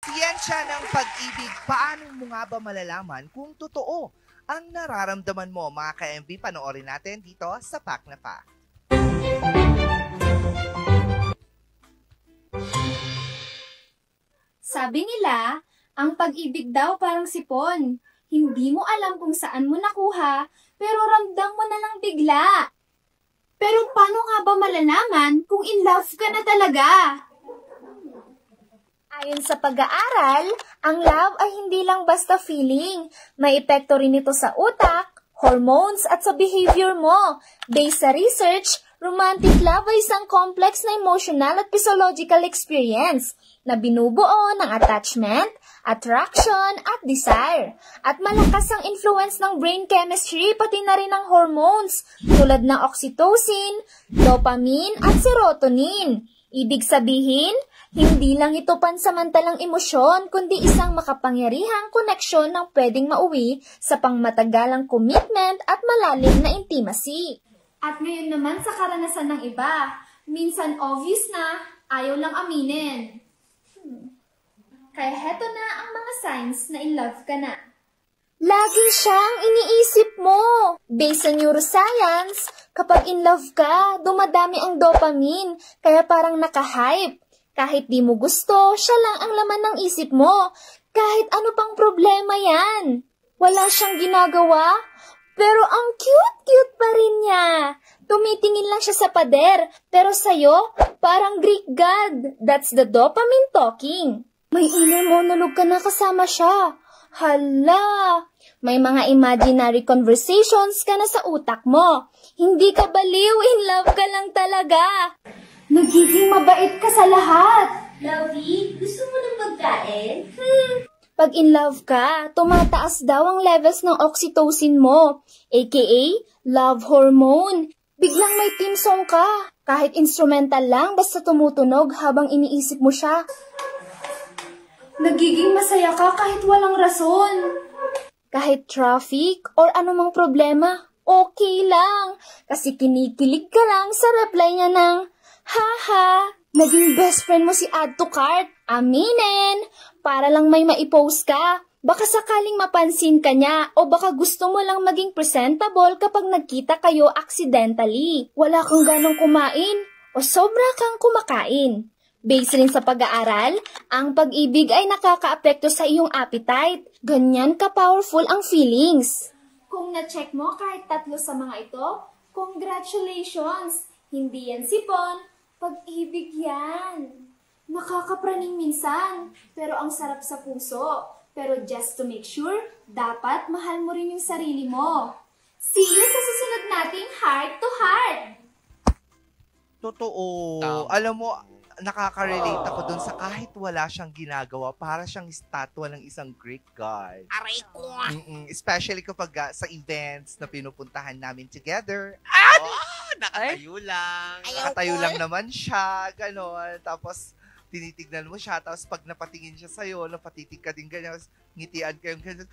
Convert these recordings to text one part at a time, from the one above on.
Siyensya ng pag-ibig, paano mo nga ba malalaman kung totoo ang nararamdaman mo? Mga ka-MB, panoorin natin dito sa Pak na Pa. Sabi nila, ang pag-ibig daw parang sipon. Hindi mo alam kung saan mo nakuha, pero ramdam mo na lang bigla. Pero paano nga ba malalaman kung in love ka na talaga? Ayon sa pag-aaral, ang love ay hindi lang basta feeling. May epekto rin ito sa utak, hormones at sa behavior mo. Based sa research, romantic love ay isang complex na emotional at physiological experience na binubuo ng attachment, attraction at desire. At malakas ang influence ng brain chemistry pati na rin ng hormones tulad ng oxytocin, dopamine at serotonin. Ibig sabihin, hindi lang ito pansamantalang emosyon, kundi isang makapangyarihang koneksyon ng pwedeng mauwi sa pangmatagalang commitment at malalim na intimacy. At ngayon naman sa karanasan ng iba, minsan obvious na, ayaw lang aminin. Kaya heto na ang mga signs na in love ka na. Lagi siyang iniisip mo. Based sa neuroscience, kapag in love ka, dumadami ang dopamine, kaya parang naka-hype. Kahit di mo gusto, siya lang ang laman ng isip mo. Kahit ano pang problema yan. Wala siyang ginagawa, pero ang cute-cute pa rin niya. Tumitingin lang siya sa pader, pero sa'yo, parang Greek god. That's the dopamine talking. May inner monologue ka na kasama siya. Hala, may mga imaginary conversations ka na sa utak mo. Hindi ka baliw, in love ka lang talaga. Nagiging mabait ka sa lahat. Lovey, gusto mo ng pagkain? Pag in love ka, tumataas daw ang levels ng oxytocin mo, aka love hormone. Biglang may team song ka. Kahit instrumental lang, basta tumutunog habang iniisip mo siya. Nagiging masaya ka kahit walang rason. Kahit traffic or anumang problema, okay lang. Kasi kinikilig ka lang sa reply niya ng, haha, naging best friend mo si add to cart. Aminin, para lang may maipost ka. Baka sakaling mapansin ka niya o baka gusto mo lang maging presentable kapag nagkita kayo accidentally. Wala kang ganong kumain o sobra kang kumakain. Based rin sa pag-aaral, ang pag-ibig ay nakakaapekto sa iyong appetite. Ganyan ka-powerful ang feelings. Kung na-check mo kahit 3 sa mga ito, congratulations! Hindi yan sipon, pag-ibig yan. Nakakapraning minsan, pero ang sarap sa puso. Pero just to make sure, dapat mahal mo rin yung sarili mo. See you sa susunod nating Heart to Heart! Totoo. Alam mo, nakaka-relate ako dun sa kahit wala siyang ginagawa, para siyang estatwa ng isang Greek god. Aray ko! Especially kapag sa events na pinupuntahan namin together. Nakatayo lang. Nakatayo lang naman siya, gano'n. Tapos, tinitignan mo siya, tapos pag napatingin siya sa'yo, napatitig ka din ganyan, tapos ngitian kayong ganyan,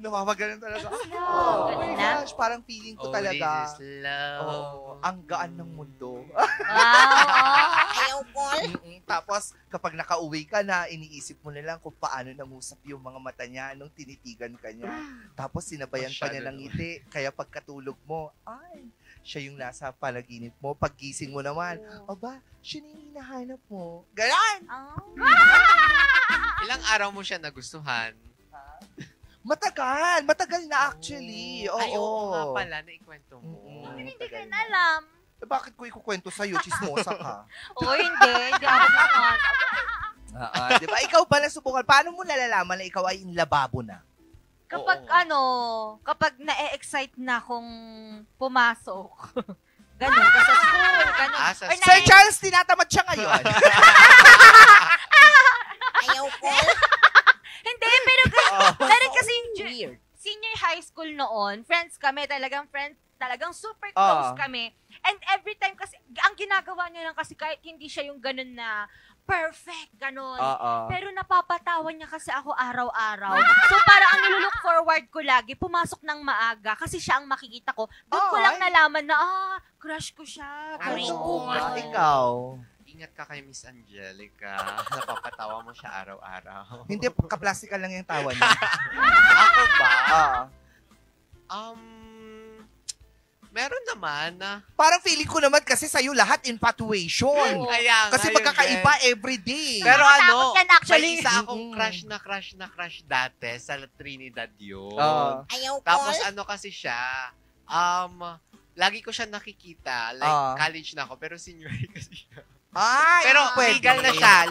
namamagalan talaga. Oh my gosh, parang feeling ko talaga. This is love. Ang gaan ng mundo. Ayaw ko. Tapos, kapag nakauwi ka na, iniisip mo na lang kung paano nangusap yung mga mata niya nung tinitigan ka niya. Tapos, sinabayan pa niya ng ngiti. Kaya pagkatulog mo, ay, siya yung nasa panaginip mo. Paggising mo naman, aba, siya na yung hinahanap mo. Ganon! Ilang araw mo siya nagustuhan? Matagal na actually. Oo. Ay, oo nga pala, naikwento mo. Hindi ko na alam. Bakit ko ikukwento sa'yo? Chismosa ka. Oo, hindi ako naman. Di ba? Ikaw ba nasubukan? Paano mo nalalaman na ikaw ay in lababo na? Kapag kapag na-excite na akong pumasok. Ganun, ka sa school, ganun. Or Sir Charles, tinatamad siya ngayon. Ayaw ko. Hindi, pero kasi senior high school noon, friends kami, talagang super close kami. And every time kasi, ang ginagawa niya lang kasi kahit hindi siya yung ganun na perfect, ganun. Pero napapatawan niya kasi ako araw-araw. So parang ang nilulook forward ko lagi, pumasok ng maaga kasi siya ang makikita ko. Doon ko lang nalaman na, crush ko siya. Ikaw? mag-ingat ka kay Miss Angelica. Napapatawa mo siya araw-araw. Hindi, kaplastika lang yung tawa niya. Ako ba? Ah. Meron naman na. Parang feeling ko naman kasi sa'yo lahat infatuation. Kaya nga, Kasi yun magkakaiba din. everyday. Pero Nakakatakot yan, actually. may isa akong crush dati sa Trinidad yun. Ayaw ko. Tapos ano kasi siya, lagi ko siya nakikita, like college na ako, pero senior kasi siya. Ay, Pero pwede. legal na siya.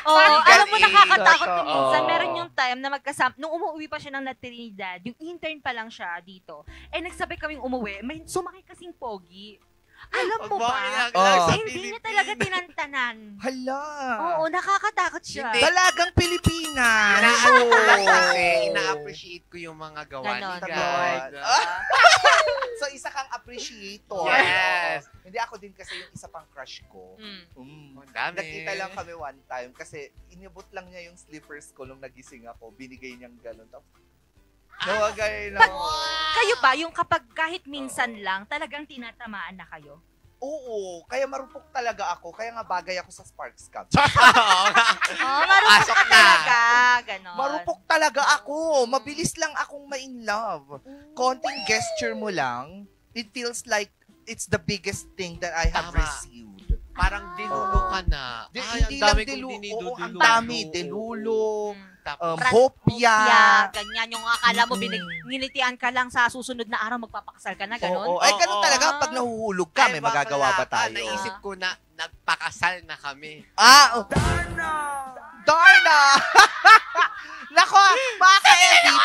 Oo, alam mo, nakakatakot Totoo. din minsan. Meron yung time na magkasama, nung umuwi pa siya ng Trinidad, yung intern pa lang siya dito, nagsabay kaming umuwi, may sumakay kasing pogi. Alam mo ba? Hindi niya talaga tinantanan. Hala. Oo, nakakatakot siya. Hindi. Dalagang Pilipinas. Inaano ko lang kasi, ina-appreciate ko yung mga gawa ni Ganon. God. So, isa kang appreciator. Yes. Hindi ako din kasi yung isa pang crush ko. Ang dami. Nakita lang kami one time kasi inibot lang niya yung slippers ko nung nagising ako. Binigay niyang gano'n. Nawagay na. Kayo ba, yung kapag kahit minsan lang, talagang tinatamaan na kayo? Oo. Kaya marupok talaga ako. Kaya nga bagay ako sa Sparks Cup. Marupok Pasok ka na. talaga. Ganon. Marupok talaga ako. Mabilis lang akong ma-in love. Konting gesture mo lang, it feels like it's the biggest thing that I have Tama. received. Parang dinulo ka na. Hindi ang lang dami kong dilulo. Oo, dinidudulo. ang dami. Dilulo, Tapos, hopya. Ganyan yung akala mo, nginitian ka lang sa susunod na araw, magpapakasal ka na, ganon. Oo. Ay, ganun Oo. talaga. Pag nahuhulog ka, may bakla magagawa ba ka, tayo? Naisip ko na, nagpakasal na kami. Darna! Nako, mga ka-Eddie,